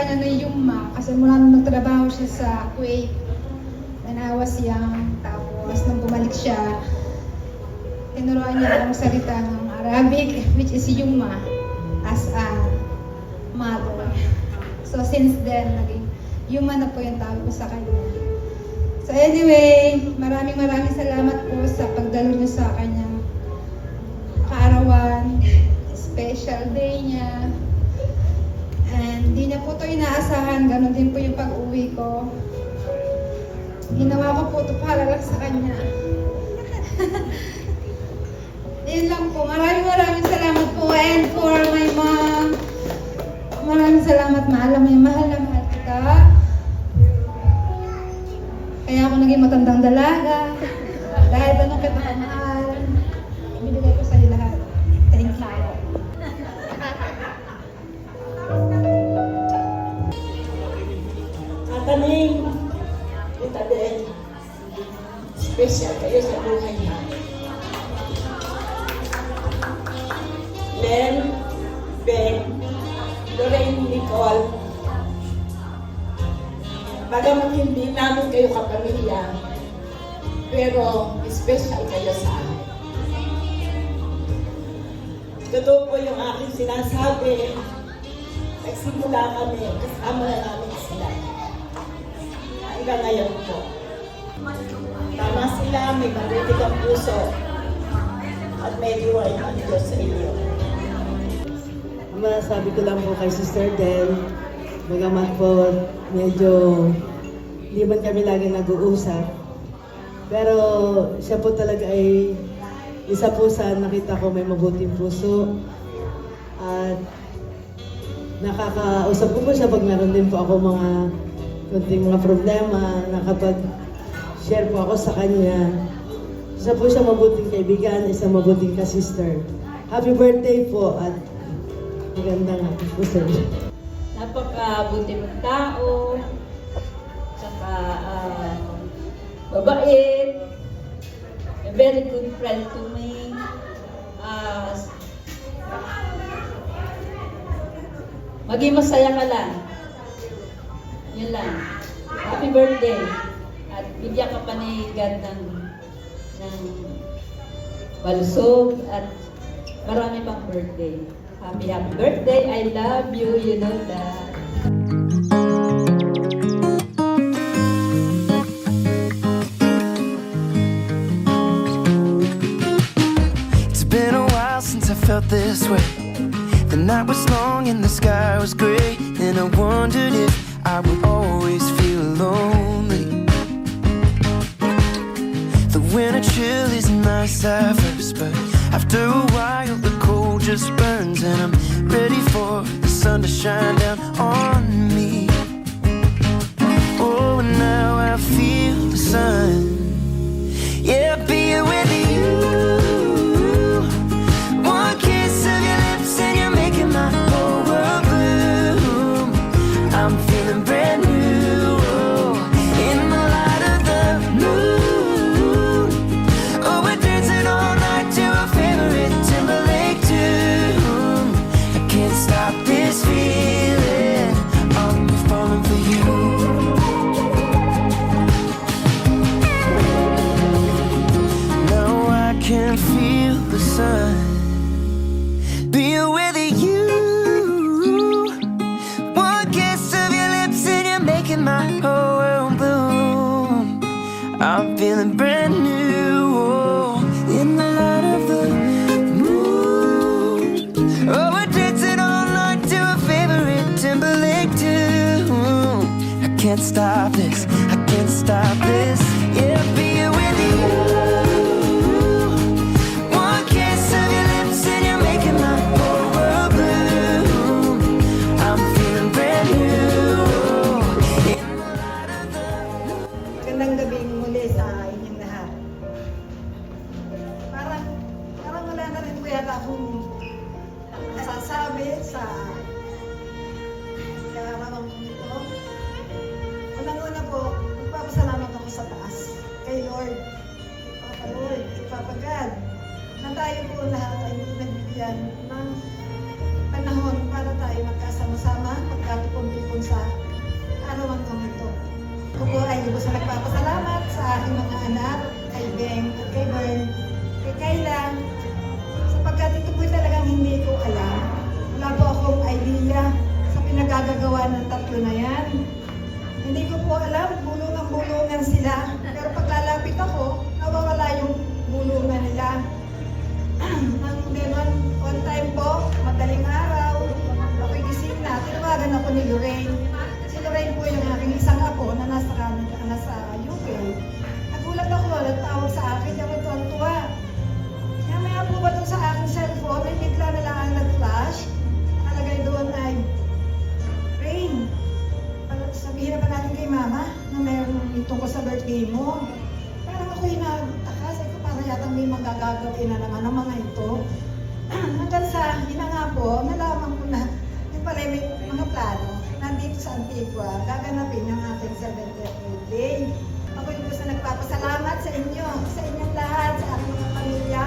kanya na Yuma kasi mula nung nagtrabaho siya sa Kuwait when I was young. Tapos nung bumalik siya, tinuruan niya akong salita ng Arabic, which is Yuma, as a mother. So since then, naging Yuma na po yung tawag ko sa kanya. So anyway, maraming salamat po sa pagdalo niyo sa kanyang kaarawan, special day niya. And di niya po ito inaasahan, ganun din po yung pag-uwi ko. Ginawa ko po ito para lang sa kanya. Yun lang po. Maraming salamat po. And for my mom, maraming salamat. Mahal na mahal kita. Kaya ako naging matandang dalaga. Dahil tanong kita kamahal. Ibinigay ko sa'yo lahat. Thank you. Taning, kita din. Special kayo sa buhay niya. Len, Ben, Lorraine, Nicole. Bagamat hindi namin kayo kapamilya, pero special kayo sa akin. Totoo po yung aking sinasabi. Nagsimula kami, kasama na namin sila. Hanggang ngayon po. Tama sila, may maritig ang puso at may diwain ang Diyos sa inyo. Ang masasabi ko lang po kay Sister Del, bagamat po medyo hindi man kami lagi nag-uusap, pero siya po talaga ay isa po sa nakita ko may mabuting puso at nakakausap ko po siya pag meron din po ako mga kunting mga problema, nakapag-share po ako sa kanya. Isa po siya mabuting kaibigan, isang mabuting ka-sister. Happy birthday po at magandang happy po sa inyo. Napakabuti mong tao, saka mabait, a very good friend to me. Maging masaya ka lang. Yun lang. Happy birthday. At bigyan ka pa ni God ng balusog at marami pang birthday. Happy birthday. I love you. You know that. It's been a while since I felt this way. The night was long and the sky was gray, and I wondered if I would always feel lonely. The winter chill is nice at first, but after a while the cold just burns, and I'm ready for the sun to shine down on me. Oh, and now I feel the sun. Yeah, being with you. One kiss of your lips and you're making my whole world bloom. I'm feeling brand new, oh, in the light of the moon. Oh, we're dancing all night to our favorite Timberlake tune. I can't stop this feeling, I'm falling for you. Now I can feel the sun. Being with you. One kiss of your lips and you're making my whole world bloom. I'm feeling brand new, oh, in the light of the moon. Oh, we're dancing all night to a favorite Timberlake tune. I can't stop this, I can't stop this. Yeah, being with you. One kiss of your lips and you're making my whole world bloom. I'm feeling brand new, oh, in the light of the moon. Magandang gabing muli sa inyong lahat. Parang wala na rin po yata akong nasasabi sa kaarawan ko nito. Unang-una po, magpapasalamat ako sa taas kay Lord, Papa Lord, Papa God, na tayo po lahat ay nagbigyan ng panahon para tayo magkasama-sama, nagkatipon-tipon sa arawan kong ito. Ako po ay lubos na nagpapasalamat sa aking mga anak, kay Beng at kay Bern, kay Kayla, sapagkat ito po talagang hindi ko alam. Wala po akong idea sa pinagagagawa ng tatlo na yan. Hindi ko po alam, bulungan sila. Pero paglalapit ako, nawawala yung bulungan nila. Nang ganon, on time po, madaling araw, ako'y gising na, tinawagan ako ni Lorraine. Si Lorraine po yung aking isang apo na nasa Canada, nasa UK. Nagulat ako, nagtawag sa akin, ako tuwan-tuwa. Kaya may po ba sa aking cellphone, ay bigla na lang ang nag-flash. Nakalagay doon ay, Rain, sabihin na ba natin kay Mama na mayroon tungkol sa birthday mo? Parang ako hinagtaka, sabi ko parang yatang may magagagawin na naman ang mga ito. Hanggang sa, yun na nga po, nalaman ko na yung pala may mga plano nandito sa Antigua, gaganapin yung ating 70th birthday. Ako yung gusto nagpapasalamat sa inyo, sa inyong lahat, sa aking mga pamilya.